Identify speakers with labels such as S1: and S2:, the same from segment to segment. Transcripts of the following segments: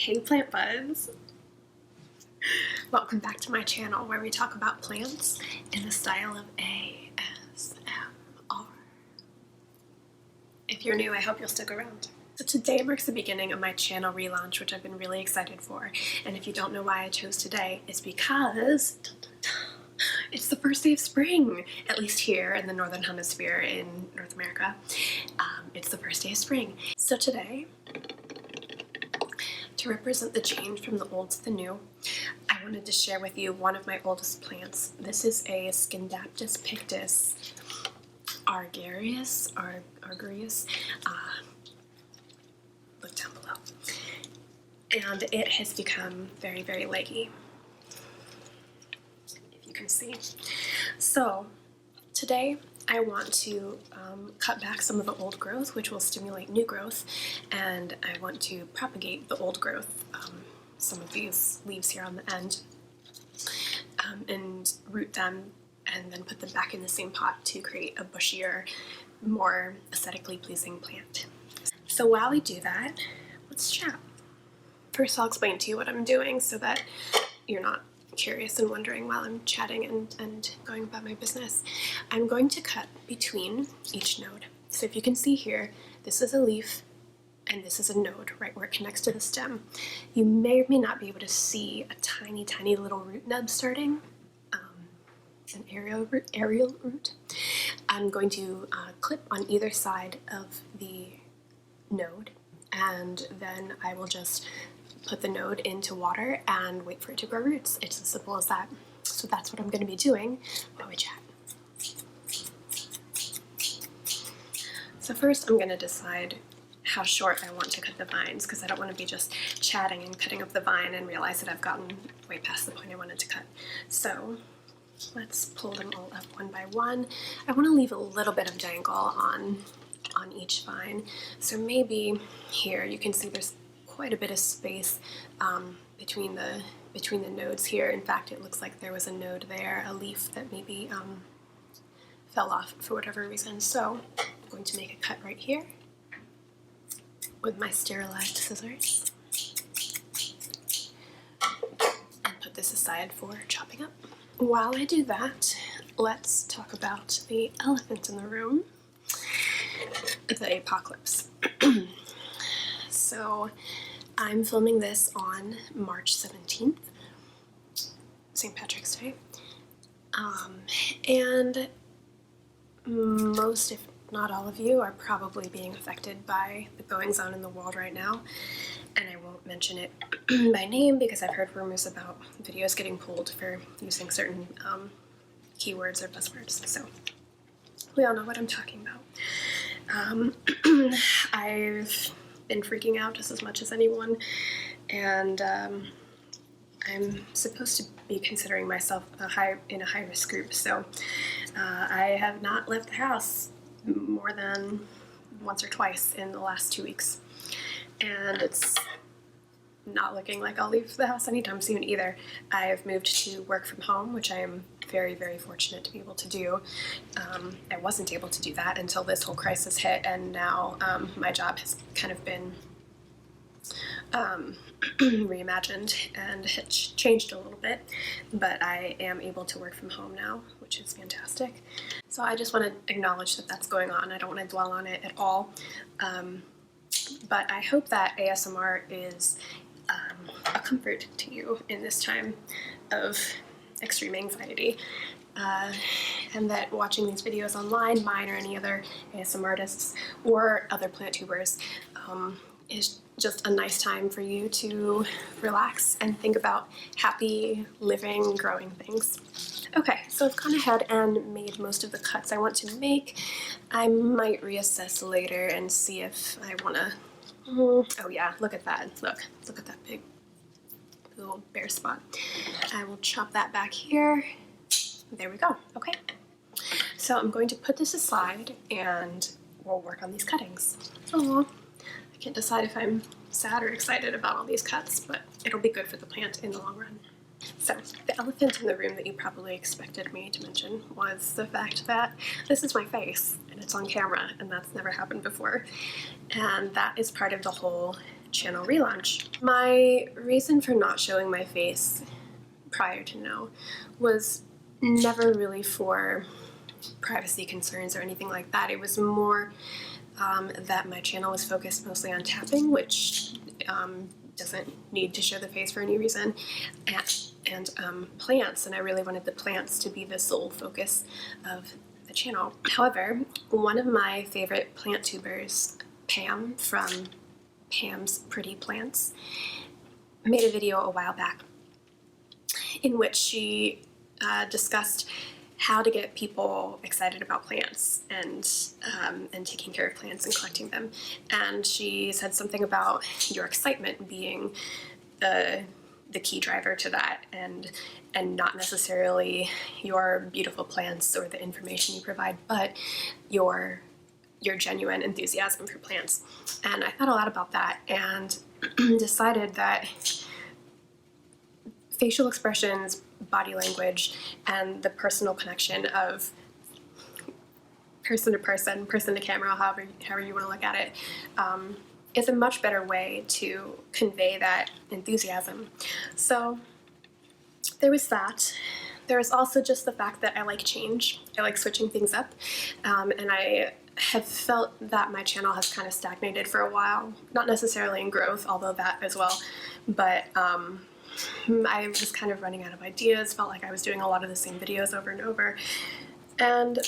S1: Hey plant buds! Welcome back to my channel where we talk about plants in the style of ASMR. If you're new, I hope you'll stick around. So today marks the beginning of my channel relaunch, which I've been really excited for. And if you don't know why I chose today, it's because it's the first day of spring, at least here in the Northern Hemisphere in North America. It's the first day of spring. So today, to represent the change from the old to the new, I wanted to share with you one of my oldest plants. This is a Scindaptus pictus argyrius, look down below. And it has become very, very leggy, if you can see. So today I want to cut back some of the old growth, which will stimulate new growth, and I want to propagate the old growth, some of these leaves here on the end, and root them and then put them back in the same pot to create a bushier, more aesthetically pleasing plant. So while we do that, let's chat. First I'll explain to you what I'm doing so that you're not curious and wondering while I'm chatting and going about my business. I'm going to cut between each node. So if you can see here, this is a leaf and this is a node right where it connects to the stem. You may or may not be able to see a tiny, tiny little root nub starting, an aerial root. I'm going to clip on either side of the node, and then I will just put the node into water and wait for it to grow roots. It's as simple as that. So that's what I'm going to be doing while we chat. So first I'm going to decide how short I want to cut the vines, because I don't want to be just chatting and cutting up the vine and realize that I've gotten way past the point I wanted to cut. So let's pull them all up one by one. I want to leave a little bit of dangle on each vine. So maybe here you can see there's quite a bit of space between the nodes here. In fact, it looks like there was a node there, a leaf that maybe fell off for whatever reason. So I'm going to make a cut right here with my sterilized scissors and put this aside for chopping up. While I do that, let's talk about the elephant in the room, the apocalypse. So I'm filming this on March 17th, St. Patrick's Day, and most, if not all of you, are probably being affected by the goings-on in the world right now, and I won't mention it by name because I've heard rumors about videos getting pulled for using certain keywords or buzzwords, so we all know what I'm talking about. I've been freaking out just as much as anyone, and I'm supposed to be considering myself in a high-risk group, so I have not left the house more than once or twice in the last 2 weeks, and it's not looking like I'll leave the house anytime soon either. I've moved to work from home, which I am very, very fortunate to be able to do. I wasn't able to do that until this whole crisis hit, and now my job has kind of been reimagined and changed a little bit, but I am able to work from home now, which is fantastic. So I just want to acknowledge that that's going on. I don't want to dwell on it at all, but I hope that ASMR is a comfort to you in this time of extreme anxiety, and that watching these videos online, mine or any other ASMRtists or other PlantTubers, is just a nice time for you to relax and think about happy, living, growing things. Okay, so I've gone ahead and made most of the cuts I want to make. I might reassess later and see if I want to... Oh yeah, look at that. Look at that big little bare spot. I will chop that back here. There we go. Okay. So I'm going to put this aside and we'll work on these cuttings. Oh, I can't decide if I'm sad or excited about all these cuts, but it'll be good for the plant in the long run. So the elephant in the room that you probably expected me to mention was the fact that this is my face and it's on camera, and that's never happened before. And that is part of the whole channel relaunch. My reason for not showing my face prior to now was never really for privacy concerns or anything like that. It was more that my channel was focused mostly on tapping, which doesn't need to show the face for any reason, and plants, and I really wanted the plants to be the sole focus of the channel. However, one of my favorite plant tubers, Pam from Pam's Pretty Plants, made a video a while back in which she discussed how to get people excited about plants and taking care of plants and collecting them. And she said something about your excitement being the key driver to that, and not necessarily your beautiful plants or the information you provide, but your genuine enthusiasm for plants. And I thought a lot about that and decided that facial expressions, body language, and the personal connection of person to person, person to camera, however you want to look at it, is a much better way to convey that enthusiasm. So there was that. There was also just the fact that I like change. I like switching things up, and I have felt that my channel has kind of stagnated for a while. Not necessarily in growth, although that as well, but I was kind of running out of ideas, felt like I was doing a lot of the same videos over and over, and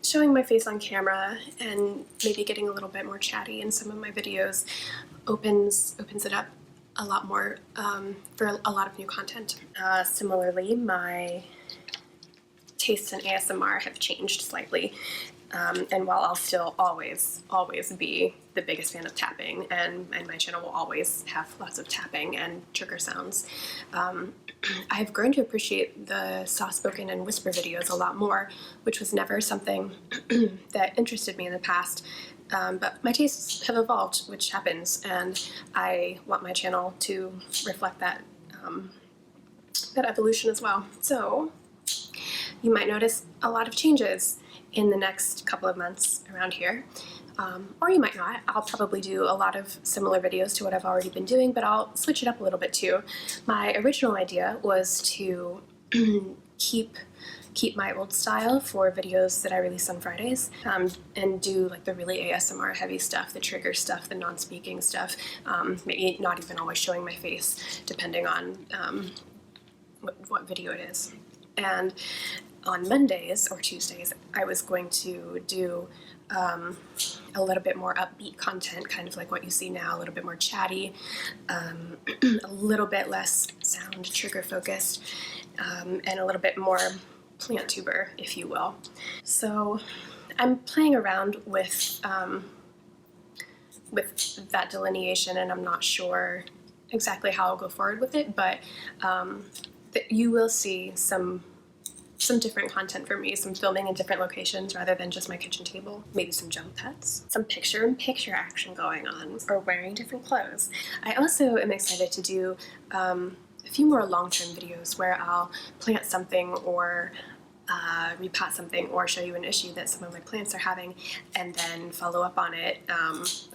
S1: showing my face on camera and maybe getting a little bit more chatty in some of my videos opens it up a lot more for a lot of new content. Similarly, my tastes in ASMR have changed slightly, and while I'll still always be the biggest fan of tapping, and my channel will always have lots of tapping and trigger sounds, I've grown to appreciate the soft-spoken and whisper videos a lot more, which was never something that interested me in the past. But my tastes have evolved, which happens, and I want my channel to reflect that that evolution as well. So you might notice a lot of changes in the next couple of months around here, or you might not. I'll probably do a lot of similar videos to what I've already been doing, but I'll switch it up a little bit too. My original idea was to keep my old style for videos that I release on Fridays, and do like the really ASMR heavy stuff, the trigger stuff, the non-speaking stuff, maybe not even always showing my face, depending on what video it is. And on Mondays or Tuesdays, I was going to do a little bit more upbeat content, kind of like what you see now, a little bit more chatty, a little bit less sound trigger focused, and a little bit more plant tuber, if you will. So I'm playing around with that delineation, and I'm not sure exactly how I'll go forward with it, but you will see some different content for me, some filming in different locations rather than just my kitchen table, maybe some jump cuts, some picture-in-picture action going on, or wearing different clothes. I also am excited to do a few more long-term videos where I'll plant something or repot something or show you an issue that some of my plants are having, and then follow up on it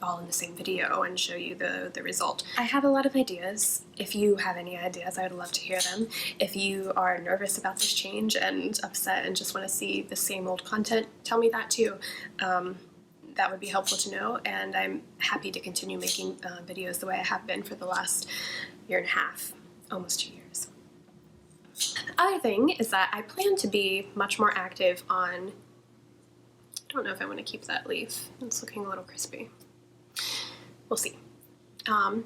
S1: all in the same video and show you the result. I have a lot of ideas. If you have any ideas, I would love to hear them. If you are nervous about this change and upset and just want to see the same old content, tell me that too. That would be helpful to know, and I'm happy to continue making videos the way I have been for the last year and a half, almost 2 years. The other thing is that I plan to be much more active on, I don't know if I want to keep that leaf, it's looking a little crispy. We'll see. I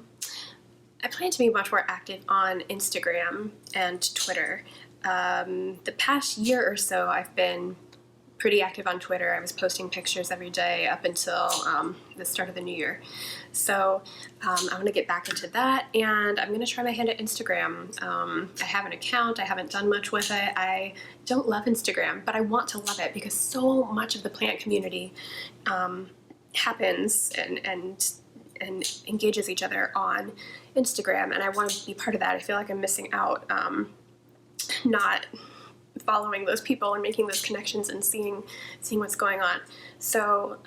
S1: plan to be much more active on Instagram and Twitter. The past year or so I've been pretty active on Twitter. I was posting pictures every day up until the start of the new year. So I want to get back into that, and I'm going to try my hand at Instagram. I have an account. I haven't done much with it. I don't love Instagram, but I want to love it because so much of the plant community happens and engages each other on Instagram, and I want to be part of that. I feel like I'm missing out not following those people and making those connections and seeing what's going on. So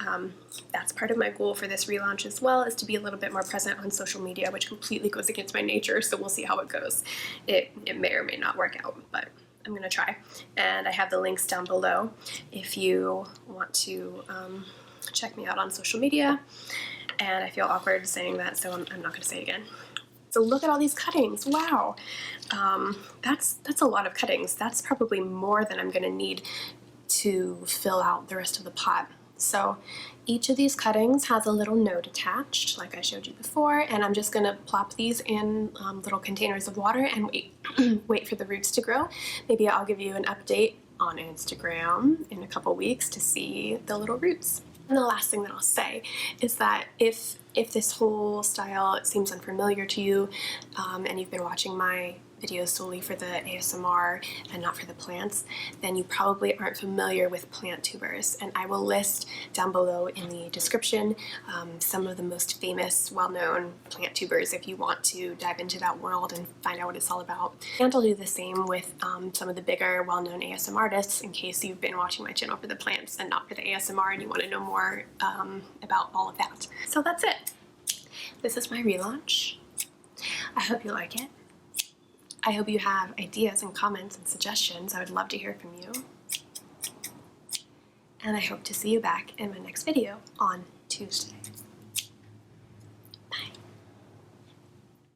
S1: that's part of my goal for this relaunch as well, is to be a little bit more present on social media, which completely goes against my nature, so we'll see how it goes. It may or may not work out, but I'm gonna try. And I have the links down below if you want to check me out on social media. And I feel awkward saying that, so I'm not gonna say it again. So look at all these cuttings, wow. That's a lot of cuttings. That's probably more than I'm gonna need to fill out the rest of the pot. So each of these cuttings has a little node attached, like I showed you before, and I'm just gonna plop these in little containers of water and wait for the roots to grow. Maybe I'll give you an update on Instagram in a couple weeks to see the little roots. And the last thing that I'll say is that if this whole style seems unfamiliar to you, and you've been watching my videos solely for the ASMR and not for the plants, then you probably aren't familiar with PlantTubers. And I will list down below in the description some of the most famous, well-known PlantTubers if you want to dive into that world and find out what it's all about. And I'll do the same with some of the bigger, well-known ASMRtists in case you've been watching my channel for the plants and not for the ASMR and you want to know more about all of that. So that's it. This is my relaunch. I hope you like it. I hope you have ideas and comments and suggestions. I would love to hear from you. And I hope to see you back in my next video on Tuesday.